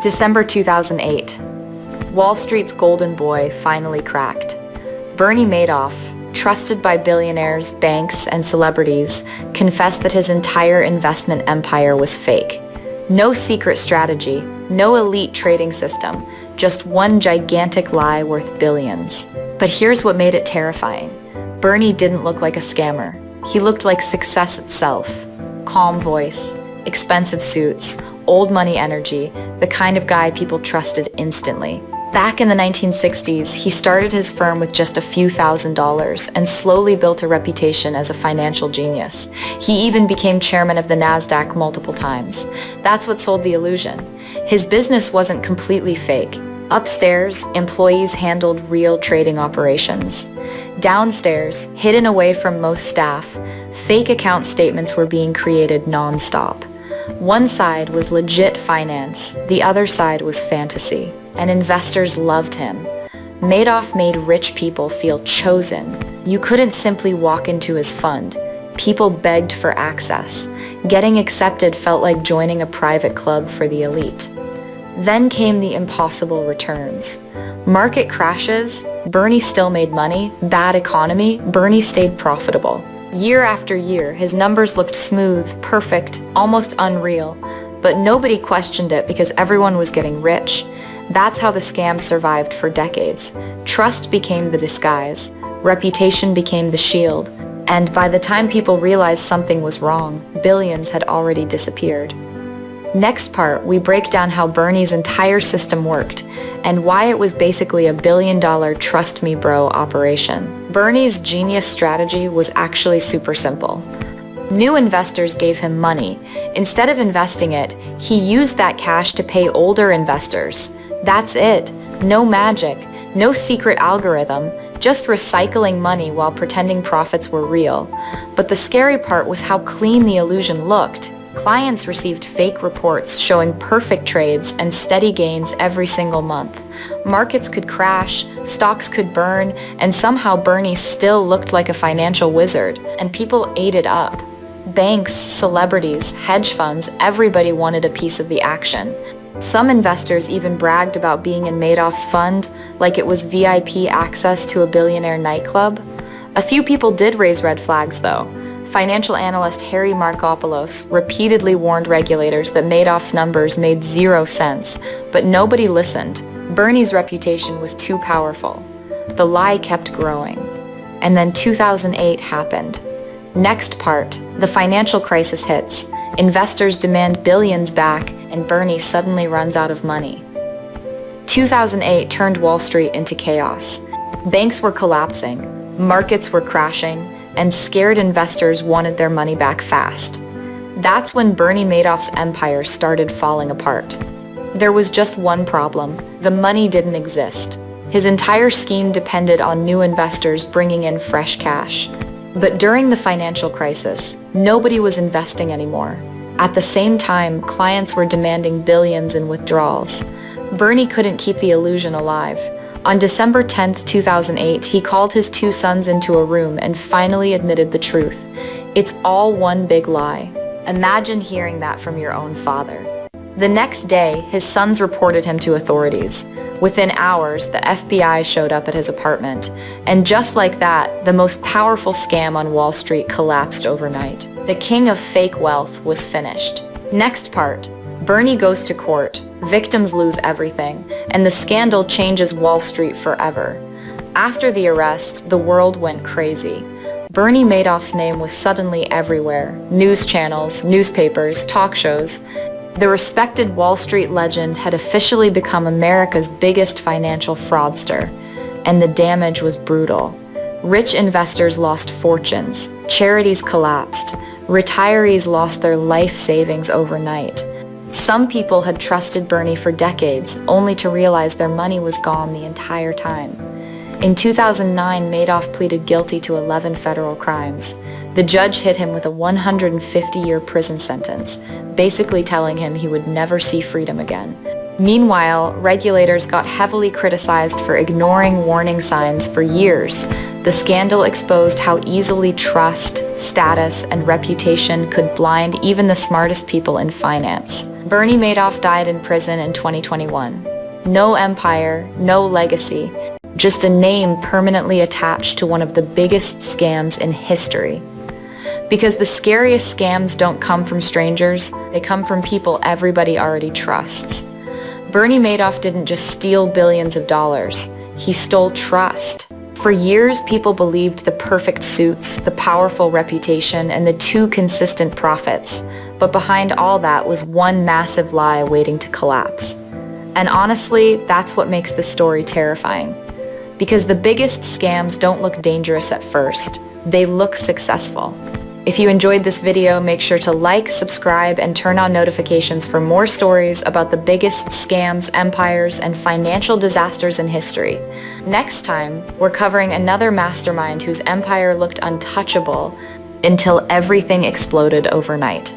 December 2008. Wall Street's golden boy finally cracked. Bernie Madoff, trusted by billionaires, banks, and celebrities, confessed that his entire investment empire was fake. No secret strategy, no elite trading system, just one gigantic lie worth billions. But here's what made it terrifying. Bernie didn't look like a scammer. He looked like success itself. Calm voice, expensive suits, old money energy, the kind of guy people trusted instantly. Back in the 1960s, he started his firm with just a few $1,000s and slowly built a reputation as a financial genius. He even became chairman of the NASDAQ multiple times. That's what sold the illusion. His business wasn't completely fake. Upstairs, employees handled real trading operations. Downstairs, hidden away from most staff, fake account statements were being created non-stop. One side was legit finance, the other side was fantasy, and investors loved him. Madoff made rich people feel chosen. You couldn't simply walk into his fund. People begged for access. Getting accepted felt like joining a private club for the elite. Then came the impossible returns. Market crashes, Bernie still made money. Bad economy, Bernie stayed profitable. Year after year, his numbers looked smooth, perfect, almost unreal. But nobody questioned it because everyone was getting rich. That's how the scam survived for decades. Trust became the disguise, reputation became the shield, and by the time people realized something was wrong, billions had already disappeared. Next part, we break down how Bernie's entire system worked and why it was basically a billion-dollar trust me bro operation. Bernie's genius strategy was actually super simple. New investors gave him money. Instead of investing it, he used that cash to pay older investors. That's it. No magic, no secret algorithm, just recycling money while pretending profits were real. But the scary part was how clean the illusion looked. Clients received fake reports showing perfect trades and steady gains every single month. Markets could crash, stocks could burn, and somehow Bernie still looked like a financial wizard, and people ate it up. Banks, celebrities, hedge funds, everybody wanted a piece of the action. Some investors even bragged about being in Madoff's fund, like it was VIP access to a billionaire nightclub. A few people did raise red flags though. Financial analyst Harry Markopolos repeatedly warned regulators that Madoff's numbers made 0 sense, but nobody listened. Bernie's reputation was too powerful. The lie kept growing. And then 2008 happened. Next part, the financial crisis hits. Investors demand billions back, and Bernie suddenly runs out of money. 2008 turned Wall Street into chaos. Banks were collapsing, markets were crashing, and scared investors wanted their money back fast. That's when Bernie Madoff's empire started falling apart. There was just one problem. The money didn't exist. His entire scheme depended on new investors bringing in fresh cash. But during the financial crisis, nobody was investing anymore. At the same time, clients were demanding billions in withdrawals. Bernie couldn't keep the illusion alive. On December 10, 2008, he called his 2 sons into a room and finally admitted the truth. It's all one big lie. Imagine hearing that from your own father. The next day, his sons reported him to authorities. Within hours, the FBI showed up at his apartment. And just like that, the most powerful scam on Wall Street collapsed overnight. The king of fake wealth was finished. Next part. Bernie goes to court, victims lose everything, and the scandal changes Wall Street forever. After the arrest, the world went crazy. Bernie Madoff's name was suddenly everywhere. News channels, newspapers, talk shows. The respected Wall Street legend had officially become America's biggest financial fraudster, and the damage was brutal. Rich investors lost fortunes, charities collapsed, retirees lost their life savings overnight. Some people had trusted Bernie for decades, only to realize their money was gone the entire time. In 2009, Madoff pleaded guilty to 11 federal crimes. The judge hit him with a 150-year prison sentence, basically telling him he would never see freedom again. Meanwhile, regulators got heavily criticized for ignoring warning signs for years. The scandal exposed how easily trust, status, and reputation could blind even the smartest people in finance. Bernie Madoff died in prison in 2021. No empire, no legacy, just a name permanently attached to one of the biggest scams in history. Because the scariest scams don't come from strangers, they come from people everybody already trusts. Bernie Madoff didn't just steal billions of dollars, he stole trust. For years, people believed the perfect suits, the powerful reputation, and the too consistent profits. But behind all that was one massive lie waiting to collapse. And honestly, that's what makes this story terrifying. Because the biggest scams don't look dangerous at first, they look successful. If you enjoyed this video, make sure to like, subscribe, and turn on notifications for more stories about the biggest scams, empires, and financial disasters in history. Next time, we're covering another mastermind whose empire looked untouchable until everything exploded overnight.